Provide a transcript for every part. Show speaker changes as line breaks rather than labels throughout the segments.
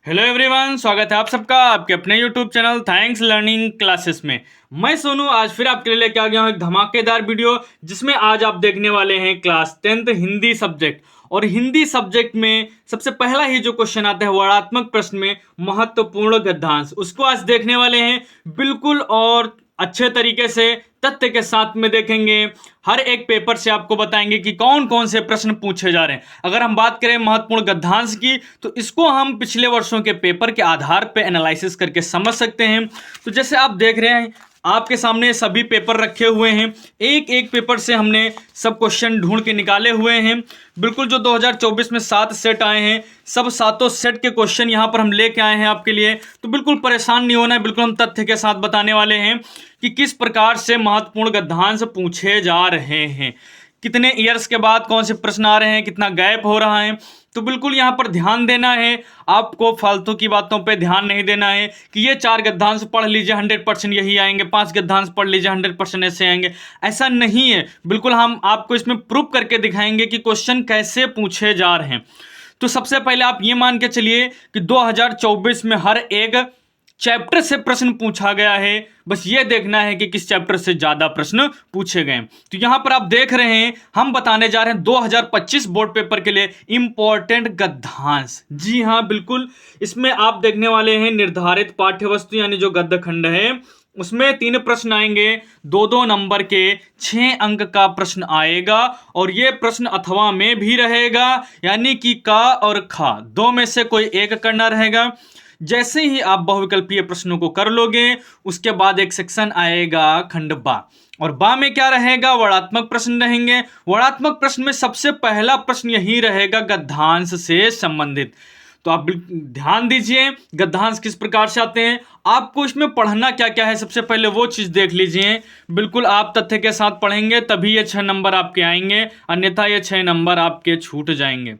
Hello everyone, स्वागत है आप सबका आपके अपने YouTube channel thanks learning classes में। मैं सोनू आज फिर आपके लिए लेके आ गया हूँ एक धमाकेदार वीडियो, जिसमें आज आप देखने वाले हैं क्लास 10th हिंदी सब्जेक्ट। और हिंदी सब्जेक्ट में सबसे पहला ही जो क्वेश्चन आता है वर्णात्मक प्रश्न में महत्वपूर्ण गद्यांश, उसको आज देखने वाले हैं बिल्कुल और अच्छे तरीके से तथ्य के साथ में देखेंगे। हर एक पेपर से आपको बताएंगे कि कौन कौन से प्रश्न पूछे जा रहे हैं। अगर हम बात करें महत्वपूर्ण गद्यांश की, तो इसको हम पिछले वर्षों के पेपर के आधार पर एनालिसिस करके समझ सकते हैं। तो जैसे आप देख रहे हैं आपके सामने सभी पेपर रखे हुए हैं, एक एक पेपर से हमने सब क्वेश्चन ढूंढ के निकाले हुए हैं। बिल्कुल जो 2024 में 7 सेट आए हैं, सब सातों सेट के क्वेश्चन यहाँ पर हम लेके आए हैं आपके लिए। तो बिल्कुल परेशान नहीं होना है, बिल्कुल हम तथ्य के साथ बताने वाले हैं कि किस प्रकार से महत्वपूर्ण गद्यांश पूछे जा रहे हैं, कितने ईयर्स के बाद कौन से प्रश्न आ रहे हैं, कितना गैप हो रहा है। तो बिल्कुल यहाँ पर ध्यान देना है, आपको फालतू की बातों पे ध्यान नहीं देना है कि ये 4 गद्यांश पढ़ लीजिए 100% यही आएंगे, 5 गद्यांश पढ़ लीजिए 100% ऐसे आएंगे। ऐसा नहीं है, बिल्कुल हम आपको इसमें प्रूफ करके दिखाएंगे कि क्वेश्चन कैसे पूछे जा रहे हैं। तो सबसे पहले आप ये मान के चलिए कि 2024 में हर एक चैप्टर से प्रश्न पूछा गया है, बस ये देखना है कि किस चैप्टर से ज्यादा प्रश्न पूछे गए। तो यहां पर आप देख रहे हैं हम बताने जा रहे हैं 2025 बोर्ड पेपर के लिए इंपॉर्टेंट गद्यांश। जी हां, बिल्कुल इसमें आप देखने वाले हैं निर्धारित पाठ्य वस्तु यानी जो गद्य खंड है, उसमें 3 प्रश्न आएंगे, 2-2 नंबर के 6 अंक का प्रश्न आएगा। और ये प्रश्न अथवा में भी रहेगा, यानी कि का और खा दो में से कोई एक करना रहेगा। जैसे ही आप बहुविकल्पीय प्रश्नों को कर लोगे, उसके बाद एक सेक्शन आएगा खंड बा, और बा में क्या रहेगा, वर्णात्मक प्रश्न रहेंगे। वर्णात्मक प्रश्न में सबसे पहला प्रश्न यही रहेगा गद्यांश से संबंधित। तो आप ध्यान दीजिए गद्यांश किस प्रकार से आते हैं, आपको इसमें पढ़ना क्या क्या है सबसे पहले वो चीज देख लीजिए। बिल्कुल आप तथ्य के साथ पढ़ेंगे तभी ये 6 नंबर आपके आएंगे, अन्यथा ये 6 नंबर आपके छूट जाएंगे।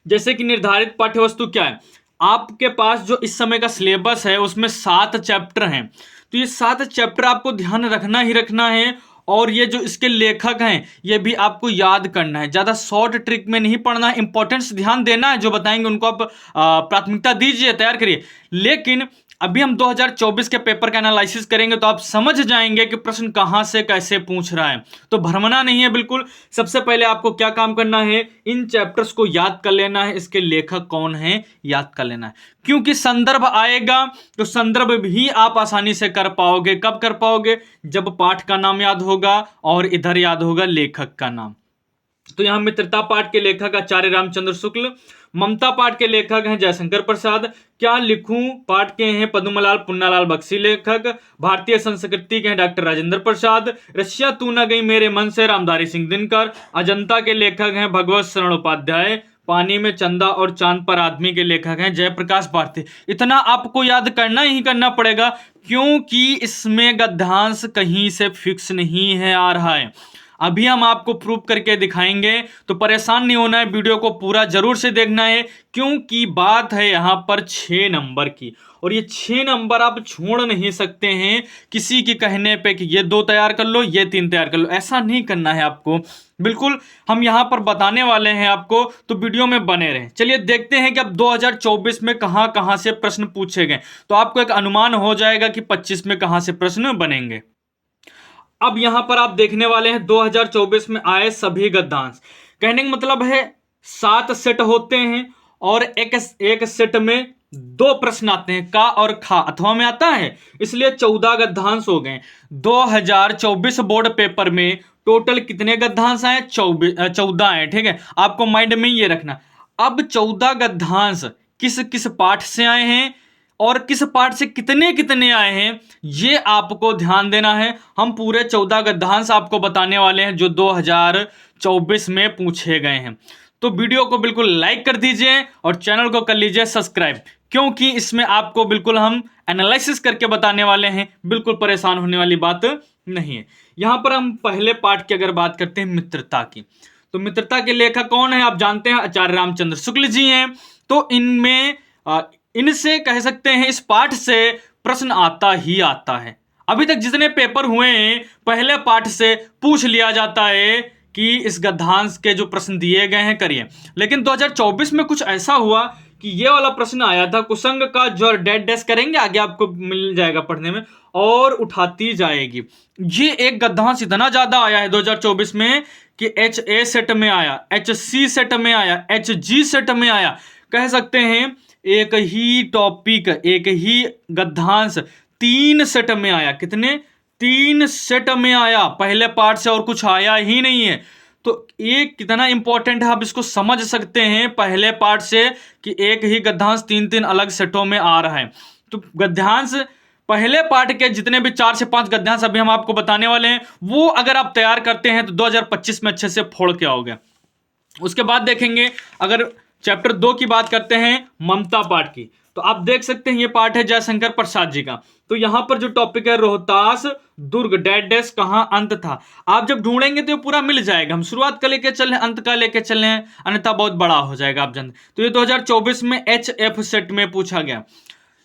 जैसे कि निर्धारित पाठ्यवस्तु क्या है, आपके पास जो इस समय का सिलेबस है उसमें 7 चैप्टर हैं। तो ये 7 चैप्टर आपको ध्यान रखना ही रखना है, और ये जो इसके लेखक हैं ये भी आपको याद करना है। ज़्यादा शॉर्ट ट्रिक में नहीं पढ़ना है, इंपॉर्टेंस ध्यान देना है, जो बताएंगे उनको आप प्राथमिकता दीजिए, तैयार करिए। लेकिन अभी हम 2024 के पेपर का एनालिसिस करेंगे तो आप समझ जाएंगे कि प्रश्न कहां से कैसे पूछ रहा है। तो भरमना नहीं है बिल्कुल। सबसे पहले आपको क्या काम करना है, इन चैप्टर्स को याद कर लेना है, इसके लेखक कौन है याद कर लेना है, क्योंकि संदर्भ आएगा तो संदर्भ भी आप आसानी से कर पाओगे। कब कर पाओगे, जब पाठ का नाम याद होगा और इधर याद होगा लेखक का नाम। तो यहां मित्रता पाठ के लेखक आचार्य रामचंद्र शुक्ल, ममता पाठ के लेखक हैं जयशंकर प्रसाद, क्या लिखूं पाठ के हैं पद्मलाल पुन्नालाल बख्शी लेखक, भारतीय संस्कृति के हैं डॉक्टर राजेंद्र प्रसाद, रशिया तू न गई मेरे मन से रामधारी सिंह दिनकर, अजंता के लेखक हैं भगवत शरण उपाध्याय, पानी में चंदा और चांद पर आदमी के लेखक हैं जयप्रकाश भारती। इतना आपको याद करना ही करना पड़ेगा, क्योंकि इसमें गद्यांश कहीं से फिक्स नहीं है आ रहा है। अभी हम आपको प्रूव करके दिखाएंगे, तो परेशान नहीं होना है, वीडियो को पूरा जरूर से देखना है, क्योंकि बात है यहां पर 6 नंबर की, और ये 6 नंबर आप छोड़ नहीं सकते हैं किसी के कहने पे कि ये 2 तैयार कर लो, ये 3 तैयार कर लो। ऐसा नहीं करना है आपको, बिल्कुल हम यहां पर बताने वाले हैं आपको, तो वीडियो में बने रहें। चलिए देखते हैं कि अब 2024 में कहां कहां से प्रश्न पूछे गए, तो आपको एक अनुमान हो जाएगा कि 25 में कहां से प्रश्न बनेंगे। अब यहां पर आप देखने वाले हैं 2024 में आए सभी गद्यांश। कहने का मतलब है 7 सेट होते हैं, और एक सेट में 2 प्रश्न आते हैं, का और खा अथवा में आता है, इसलिए 14 गद्यांश हो गए। 2024 बोर्ड पेपर में टोटल कितने गद्यांश आए, 14 आए। ठीक है, आपको माइंड में ये रखना। अब 14 गद्यांश किस किस पाठ से आए हैं और किस पाठ से कितने कितने आए हैं, ये आपको ध्यान देना है। हम पूरे 14 गद्यांश आपको बताने वाले हैं जो 2024 में पूछे गए हैं। तो वीडियो को बिल्कुल लाइक कर दीजिए और चैनल को कर लीजिए सब्सक्राइब, क्योंकि इसमें आपको बिल्कुल हम एनालिसिस करके बताने वाले हैं, बिल्कुल परेशान होने वाली बात नहीं है। यहां पर हम पहले पाठ की अगर बात करते हैं मित्रता की, तो मित्रता के लेखक कौन है आप जानते हैं, आचार्य रामचंद्र शुक्ल जी हैं। तो इनमें इनसे कह सकते हैं इस पाठ से प्रश्न आता ही आता है। अभी तक जितने पेपर हुए हैं पहले पाठ से पूछ लिया जाता है कि इस गद्यांश के जो प्रश्न दिए गए हैं करिए। लेकिन 2024 में कुछ ऐसा हुआ कि ये वाला प्रश्न आया था, कुसंग का ज्वर डैश डैश करेंगे, आगे आपको मिल जाएगा पढ़ने में, और उठाती जाएगी। ये एक गद्यांश इतना ज्यादा आया है 2024 में कि HA सेट में आया, HC सेट में आया, HG सेट में आया। कह सकते हैं एक ही टॉपिक, एक ही गद्यांश 3 सेट में आया। कितने? 3 सेट में आया, पहले पार्ट से और कुछ आया ही नहीं है। तो ये कितना इंपॉर्टेंट है आप इसको समझ सकते हैं पहले पार्ट से, कि एक ही गद्यांश 3 अलग सेटों में आ रहा है। तो गद्यांश पहले पार्ट के जितने भी 4 से 5 गद्यांश अभी हम आपको बताने वाले हैं, वो अगर आप तैयार करते हैं तो 2025 में अच्छे से फोड़ के आओगे। उसके बाद देखेंगे, अगर चैप्टर 2 की बात करते हैं, ममता पाठ की, तो आप देख सकते हैं ये पाठ है जयशंकर प्रसाद जी का। तो यहां पर जो टॉपिक है, रोहतास दुर्ग डैश डैश कहां अंत था। आप जब ढूंढेंगे तो ये पूरा मिल जाएगा। हम शुरुआत का लेके चल रहे हैं, अंत का लेके चल रहे हैं, अन्यथा बहुत बड़ा हो जाएगा आप जानते। तो ये 2024 में HF सेट में पूछा गया।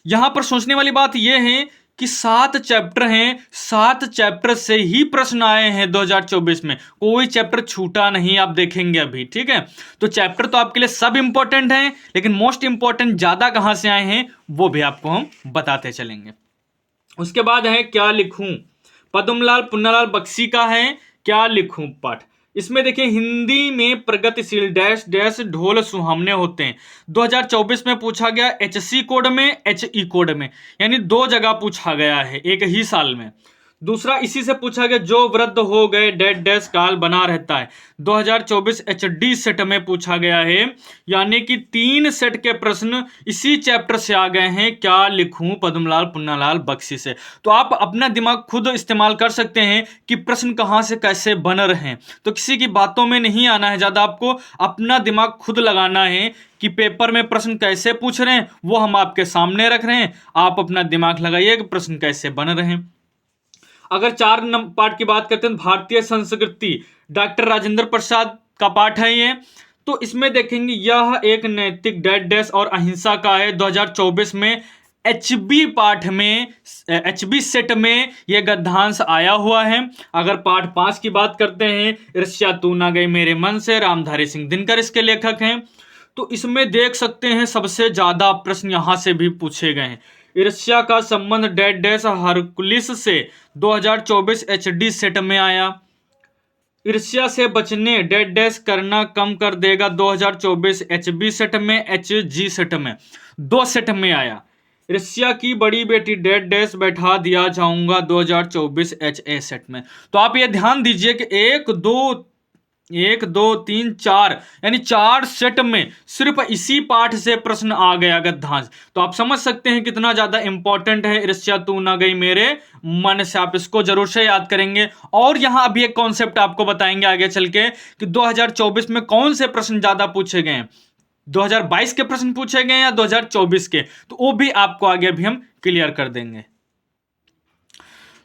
यहां पर सोचने वाली बात यह है कि 7 चैप्टर हैं, 7 चैप्टर से ही प्रश्न आए हैं 2024 में, कोई चैप्टर छूटा नहीं, आप देखेंगे अभी। ठीक है, तो चैप्टर तो आपके लिए सब इंपॉर्टेंट हैं, लेकिन मोस्ट इंपॉर्टेंट ज्यादा कहां से आए हैं वो भी आपको हम बताते चलेंगे। उसके बाद है क्या लिखूं, पद्मलाल पुन्नालाल बख्शी का है क्या लिखूं पाठ। इसमें देखिए, हिंदी में प्रगतिशील डैश डैश ढोल सुहामने होते हैं। 2024 में पूछा गया, HC कोड में, HE कोड में, यानी 2 जगह पूछा गया है एक ही साल में। दूसरा इसी से पूछा गया, जो वृद्ध हो गए डैश डैश काल बना रहता है। 2024 HD सेट में पूछा गया है, यानी कि 3 सेट के प्रश्न इसी चैप्टर से आ गए हैं, क्या लिखूं पद्मलाल पुन्नालाल बख्शी से। तो आप अपना दिमाग खुद इस्तेमाल कर सकते हैं कि प्रश्न कहां से कैसे बन रहे हैं। तो किसी की बातों में नहीं आना है ज्यादा, आपको अपना दिमाग खुद लगाना है कि पेपर में प्रश्न कैसे पूछ रहे हैं, वो हम आपके सामने रख रहे हैं, आप अपना दिमाग लगाइए कि प्रश्न कैसे बन रहे हैं। अगर 4 पाठ की बात करते हैं, भारतीय संस्कृति, डॉक्टर राजेंद्र प्रसाद का पाठ है ये। तो इसमें देखेंगे, यह एक नैतिक डैश डैश और अहिंसा का है। 2024 में HB पाठ में, HB सेट में यह गद्यांश आया हुआ है। अगर पाठ 5 की बात करते हैं, ईर्ष्या तू ना गई मेरे मन से, रामधारी सिंह दिनकर इसके लेखक हैं। तो इसमें देख सकते हैं सबसे ज्यादा प्रश्न यहां से भी पूछे गए हैं। ईर्ष्या का संबंध डैश डैश हरकुलिस से 2024 HD सेट में आया। ईर्ष्या से बचने डैश डैश करना कम कर देगा 2024 HB सेट में, HG सेट में, 2 सेट में आया। ईर्ष्या की बड़ी बेटी डैश डैश बैठा दिया जाऊंगा 2024 HA सेट में। तो आप ये ध्यान दीजिए कि 1 2 3 4 यानी 4 सेट में सिर्फ इसी पाठ से प्रश्न आ गया गद्यांश। तो आप समझ सकते हैं कितना ज्यादा इंपॉर्टेंट है ईर्ष्या तू ना गई मेरे मन से। आप इसको जरूर से याद करेंगे। और यहां अभी एक कॉन्सेप्ट आपको बताएंगे आगे चल के कि 2024 में कौन से प्रश्न ज्यादा पूछे गए हैं, 2022 के प्रश्न पूछे गए या 2024 के, तो वो भी आपको आगे भी हम क्लियर कर देंगे।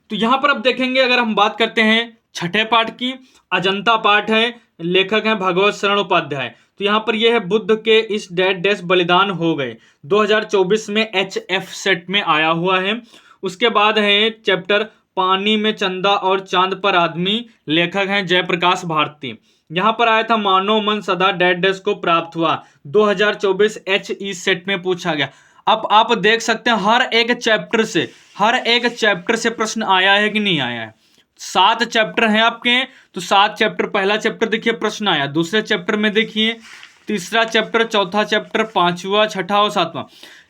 तो यहां पर अब देखेंगे, अगर हम बात करते हैं छठे पाठ की, अजंता पाठ है, लेखक हैं भगवत शरण उपाध्याय। तो यहां पर यह है, बुद्ध के इस डैश डैश बलिदान हो गए, 2024 में HF सेट में आया हुआ है। उसके बाद है चैप्टर पानी में चंदा और चांद पर आदमी, लेखक हैं जयप्रकाश भारती। यहां पर आया था, मानव मन सदा डैश डैश को प्राप्त हुआ, 2024 HE सेट में पूछा गया। अब आप देख सकते हैं हर एक चैप्टर से प्रश्न आया है कि नहीं आया है। 7 चैप्टर हैं आपके, तो 7 चैप्टर, पहला चैप्टर देखिए प्रश्न आया, दूसरे चैप्टर में देखिए, तीसरा चैप्टर, चौथा चैप्टर, 5वां, 6ठा और 7वां।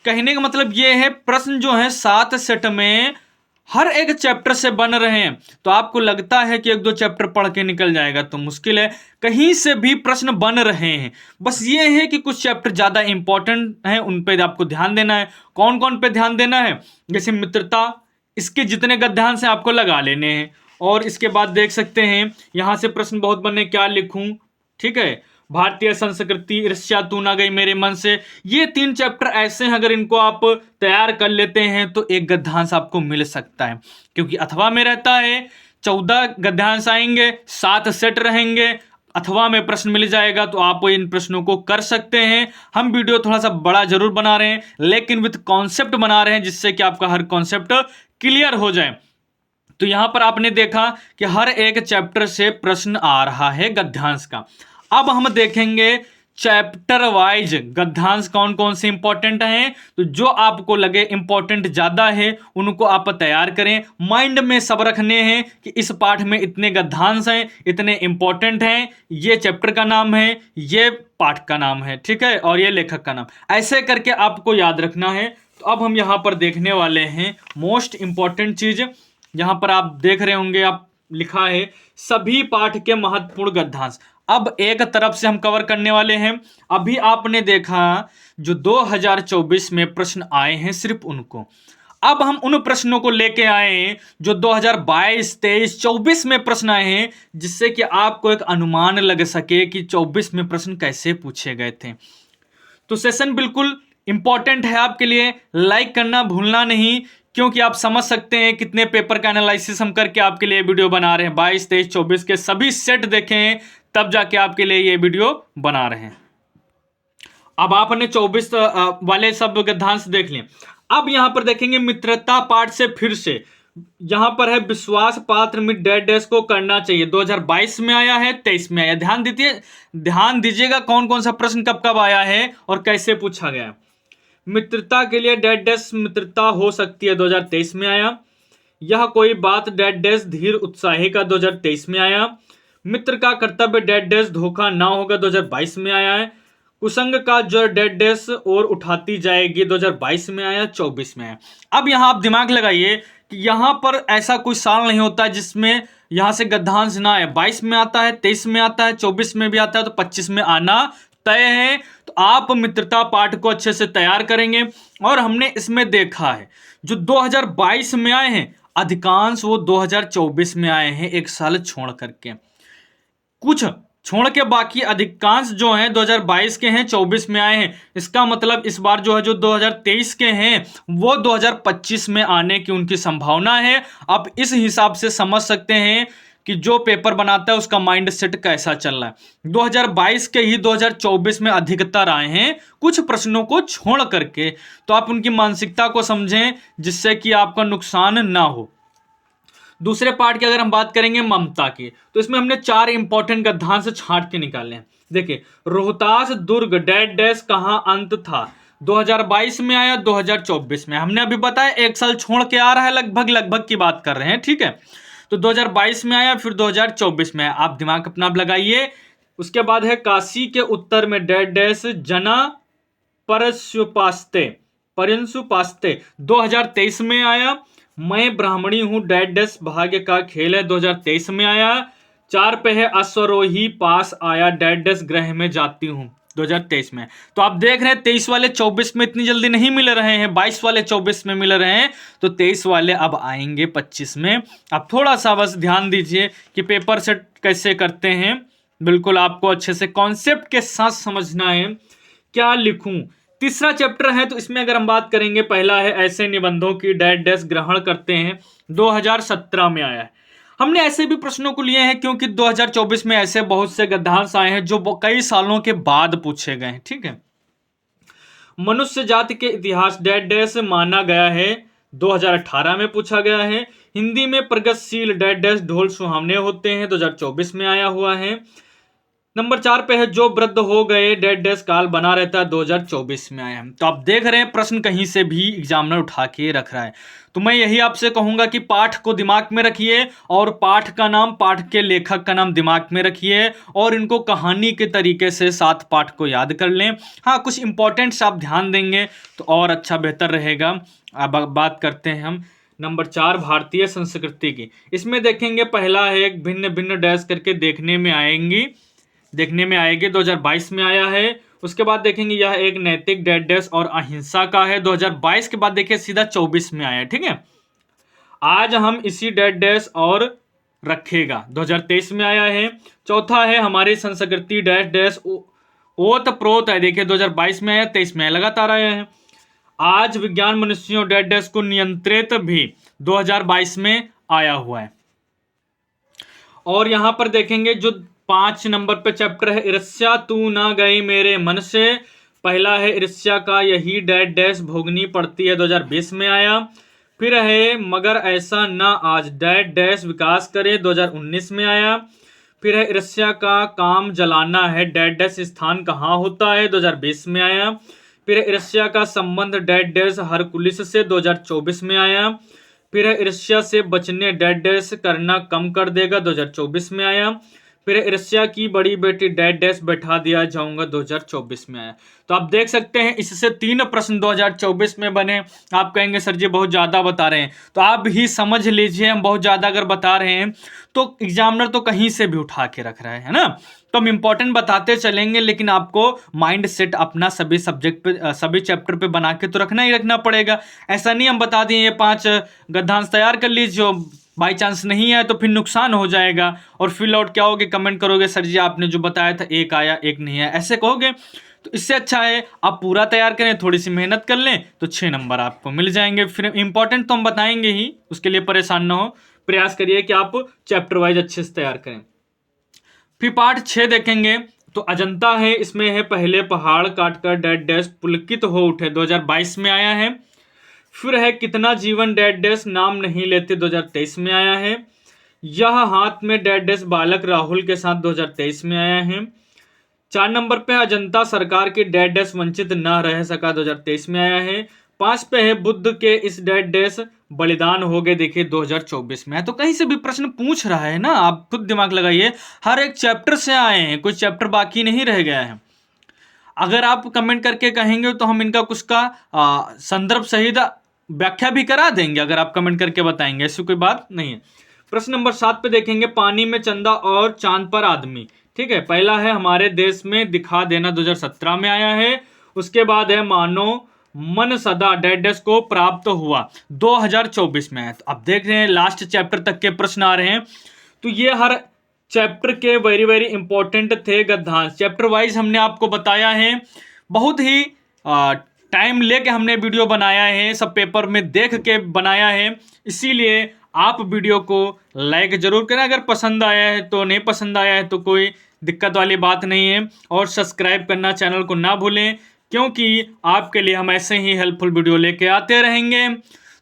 कहने का मतलब ये है, प्रश्न जो है 7 सेट में हर एक चैप्टर से बन रहे हैं। तो आपको लगता है कि 1-2 चैप्टर पढ़ के निकल जाएगा, तो मुश्किल है, कहीं से भी प्रश्न बन रहे हैं। बस ये है कि कुछ चैप्टर ज्यादा इंपॉर्टेंट हैं, उन पे आपको ध्यान देना है। कौन कौन पे ध्यान देना है, जैसे मित्रता, इसके जितने गद्यांश हैं आपको लगा लेने हैं। और इसके बाद देख सकते हैं यहां से प्रश्न बहुत बने, क्या लिखूं, ठीक है, भारतीय संस्कृति, ईर्ष्या तू ना गई मेरे मन से। ये 3 चैप्टर ऐसे हैं, अगर इनको आप तैयार कर लेते हैं तो एक गद्यांश आपको मिल सकता है, क्योंकि अथवा में रहता है 14 गद्यांश आएंगे, 7 सेट रहेंगे, अथवा में प्रश्न मिल जाएगा। तो आप इन प्रश्नों को कर सकते हैं। हम वीडियो थोड़ा सा बड़ा जरूर बना रहे हैं, लेकिन विद कॉन्सेप्ट बना रहे हैं, जिससे कि आपका हर कॉन्सेप्ट क्लियर हो जाए। तो यहां पर आपने देखा कि हर एक चैप्टर से प्रश्न आ रहा है गद्यांश का। अब हम देखेंगे चैप्टर वाइज गद्यांश कौन कौन से इंपॉर्टेंट हैं, तो जो आपको लगे इंपॉर्टेंट ज्यादा है उनको आप तैयार करें। माइंड में सब रखने हैं कि इस पाठ में इतने गद्यांश हैं, इतने इंपॉर्टेंट हैं, ये चैप्टर का नाम है, ये पाठ का नाम है, ठीक है, और ये लेखक का नाम, ऐसे करके आपको याद रखना है। तो अब हम यहाँ पर देखने वाले हैं मोस्ट इंपॉर्टेंट चीज। यहाँ पर आप देख रहे होंगे, आप लिखा है सभी पाठ के महत्वपूर्ण गद्यांश। अब एक तरफ से हम कवर करने वाले हैं। अभी आपने देखा जो 2024 में प्रश्न आए हैं सिर्फ उनको, अब हम उन प्रश्नों को लेके आए हैं जो 2022, 23, 24 में प्रश्न आए हैं, जिससे कि आपको एक अनुमान लग सके कि 24 में प्रश्न कैसे पूछे गए थे। तो सेशन बिल्कुल इंपॉर्टेंट है आपके लिए, लाइक करना भूलना नहीं, क्योंकि आप समझ सकते हैं कितने पेपर का एनालिसिस हम करके आपके लिए वीडियो बना रहे हैं। 22, 23, 24 के सभी सेट देखें तब जाके आपके लिए ये वीडियो बना रहे हैं। अब आपने 24 वाले सब गद्यांश देख लिए। अब यहां पर देखेंगे मित्रता पाठ से फिर से यहां पर है विश्वास पात्र मित्र डैश डैश को करना चाहिए। 2022 में आया है, 23 में आया। ध्यान दीजिएगा कौन कौन सा प्रश्न कब कब आया है और कैसे पूछा गया। मित्रता के लिए डैश डैश मित्रता हो सकती है, 2023 में आया। यह कोई बात डैश डैश धीर उत्साही का, 2023 में आया। मित्र का कर्तव्य डैश डैश धोखा ना होगा, 2022 में आया है। कुसंग का जो डैश डैश और उठाती जाएगी, 2022 में आया, 24 में आया। अब यहां आप दिमाग लगाइए कि यहां पर ऐसा कोई साल नहीं होता जिसमें यहां से गद्यांश ना आए। 22 में आता है, 23 में आता है, 24 में भी आता है, तो 25 में आना तय है। तो आप मित्रता पाठ को अच्छे से तैयार करेंगे। और हमने इसमें देखा है जो 2022 में आए हैं अधिकांश वो 2024 में आए हैं, एक साल छोड़ करके, कुछ छोड़ के बाकी अधिकांश जो हैं 2022 के हैं, 24 में आए हैं। इसका मतलब इस बार जो है जो 2023 के हैं वो 2025 में आने की उनकी संभावना है। आप इस हिसाब से समझ सकते हैं कि जो पेपर बनाता है उसका माइंड सेट कैसा चल रहा है। 2022 के ही 2024 में अधिकतर आए हैं, कुछ प्रश्नों को छोड़ करके। तो आप उनकी मानसिकता को समझें जिससे कि आपका नुकसान ना हो। दूसरे पार्ट की अगर हम बात करेंगे ममता की, तो इसमें हमने 4 इंपॉर्टेंट गद्यांश छांट के निकाले हैं। देखिए, रोहतास दुर्ग डैश डैश कहां अंत था, 2022 में आया, 2024 में। हमने अभी बताया एक साल छोड़ के आ रहा है, लगभग की बात कर रहे हैं, ठीक है। तो 2022 में आया, फिर 2024 में आया। आप दिमाग अपना आप लगाइए। उसके बाद है काशी के उत्तर में डैश डैश जना परशुपास्ते 2023 में आया। मैं ब्राह्मणी हूं डैश डैश भाग्य का खेल है, 2023 में आया। 4 पे है अश्वरोही पास आया डैश डैश ग्रह में जाती हूं, 2023 में। तो आप देख रहे हैं 23 वाले 24 में इतनी जल्दी नहीं मिल रहे हैं, 22 वाले 24 में मिल रहे हैं, तो 23 वाले अब आएंगे 25 में। आप थोड़ा सा बस ध्यान दीजिए कि पेपर सेट कैसे करते हैं। बिल्कुल आपको अच्छे से कॉन्सेप्ट के साथ समझना है। क्या लिखूं, तीसरा चैप्टर है, तो इसमें अगर हम बात करेंगे, पहला है ऐसे निबंधों की डैश डैश ग्रहण करते हैं, 2017 में आया है। हमने ऐसे भी प्रश्नों को लिए हैं क्योंकि 2024 में ऐसे बहुत से गद्यांश आए हैं जो कई सालों के बाद पूछे गए हैं, ठीक है। मनुष्य जाति के इतिहास डैश डैश माना गया है, 2018 में पूछा गया है। हिंदी में प्रगतिशील डैश डैश ढोल सुहावने होते हैं, 2024 में आया हुआ है। नंबर 4 पे है जो वृद्ध हो गए डैश डैश काल बना रहता है, 2024 में आया है। तो आप देख रहे हैं प्रश्न कहीं से भी एग्जामिनर उठा के रख रहा है। तो मैं यही आपसे कहूंगा कि पाठ को दिमाग में रखिए और पाठ का नाम, पाठ के लेखक का नाम दिमाग में रखिए और इनको कहानी के तरीके से 7 पाठ को याद कर लें। हाँ, कुछ इंपॉर्टेंट्स आप ध्यान देंगे तो और अच्छा बेहतर रहेगा। अब बात करते हैं हम नंबर 4 भारतीय संस्कृति की। इसमें देखेंगे पहला है भिन्न भिन्न डैश करके देखने में आएगी, 2022 में आया है। उसके बाद देखेंगे यह एक नैतिक डैश डैश और अहिंसा का है, 2022 के बाद देखिए सीधा 24 में आया है, ठीक है। आज हम इसी डैश डैश और रखेगा, 2023 में आया है। चौथा है हमारी संस्कृति डैश डैश ओत प्रोत है, देखिए 2022 में आया, 23 में लगातार आया है। आज विज्ञान मनुष्यों डैश डैश को नियंत्रित भी 2022 में आया हुआ है। और यहां पर देखेंगे जो 5 नंबर पे चैप्टर है ईर्ष्या तू ना गई मेरे मन से, पहला है ईर्ष्या का यही डैश डैश भोगनी पड़ती है, 2020 में आया। फिर है मगर ऐसा ना आज डैश डैश विकास करे, 2019 में आया। फिर है ईर्ष्या का काम जलाना है डैश डैश स्थान कहाँ होता है, 2020 में आया। फिर है ईर्ष्या का संबंध डैश डैश हरकुलिस से, 2024 में आया। फिर है ईर्ष्या से बचने डैश डैश करना कम कर देगा, 2024 में आया। फिर है ईर्ष्या की बड़ी बेटी डैश डैश बैठा दिया जाऊंगा, 2024 में आया। तो आप देख सकते हैं इससे 3 प्रश्न 2024 में बने। आप कहेंगे सर जी बहुत ज़्यादा बता रहे हैं, तो आप ही समझ लीजिए हम बहुत ज़्यादा अगर बता रहे हैं तो एग्जामिनर तो कहीं से भी उठा के रख रहा है ना। तो हम इंपॉर्टेंट बताते चलेंगे, लेकिन आपको माइंड सेट अपना सभी सब्जेक्ट पे सभी चैप्टर पे बना के तो रखना ही रखना पड़ेगा। ऐसा नहीं हम बता दिए ये 5 गद्यांश तैयार कर लीजिए, बाई चांस नहीं आए तो फिर नुकसान हो जाएगा और फिर लौट क्या होगे, कमेंट करोगे सर जी आपने जो बताया था एक आया एक नहीं आया, ऐसे कहोगे। तो इससे अच्छा है आप पूरा तैयार करें, थोड़ी सी मेहनत कर लें तो 6 नंबर आपको मिल जाएंगे। फिर इंपॉर्टेंट तो हम बताएंगे ही, उसके लिए परेशान ना हो, प्रयास करिए कि आप चैप्टर वाइज अच्छे से तैयार करें। फिर पार्ट 6 देखेंगे तो अजंता है, इसमें है पहले पहाड़ काटकर डैश डैश पुलकित हो उठे, 2022 में आया है। फिर है कितना जीवन डैश डैश नाम नहीं लेते, 2023 में आया है। यह हाथ में डैश डैश बालक राहुल के साथ, 2023 में आया है। 4 नंबर पे अजंता सरकार की डैश डैश वंचित न रह सका, 2023 में आया है। 5 पे है बुद्ध के इस डैश डैश बलिदान हो गए, देखिए 2024 में है। तो कहीं से भी प्रश्न पूछ रहा है ना, आप खुद दिमाग लगाइए, हर एक चैप्टर से आए हैं, कोई चैप्टर बाकी नहीं रह गया है। अगर आप कमेंट करके कहेंगे तो हम इनका कुछ का संदर्भ सहित व्याख्या भी करा देंगे, अगर आप कमेंट करके बताएंगे, ऐसी कोई बात नहीं है। प्रश्न नंबर 7 पे देखेंगे पानी में चंदा और चांद पर आदमी। ठीक है, पहला है हमारे देश में दिखा देना, 2017 में आया है। उसके बाद है मानो मन सदा डैश डैश को प्राप्त हुआ, 2024 में आया। तो अब देख रहे हैं लास्ट चैप्टर तक के प्रश्न आ रहे हैं, तो ये हर चैप्टर के वेरी वेरी इंपॉर्टेंट थे गद्यांश। चैप्टर वाइज हमने आपको बताया है, बहुत ही टाइम लेके हमने वीडियो बनाया है, सब पेपर में देख के बनाया है, इसीलिए आप वीडियो को लाइक जरूर करें। अगर पसंद आया है तो, नहीं पसंद आया है तो कोई दिक्कत वाली बात नहीं है, और सब्सक्राइब करना चैनल को ना भूलें, क्योंकि आपके लिए हम ऐसे ही हेल्पफुल वीडियो लेके आते रहेंगे।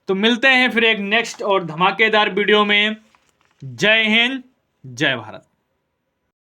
तो मिलते हैं फिर एक नेक्स्ट और धमाकेदार वीडियो में। जय हिंद, जय भारत।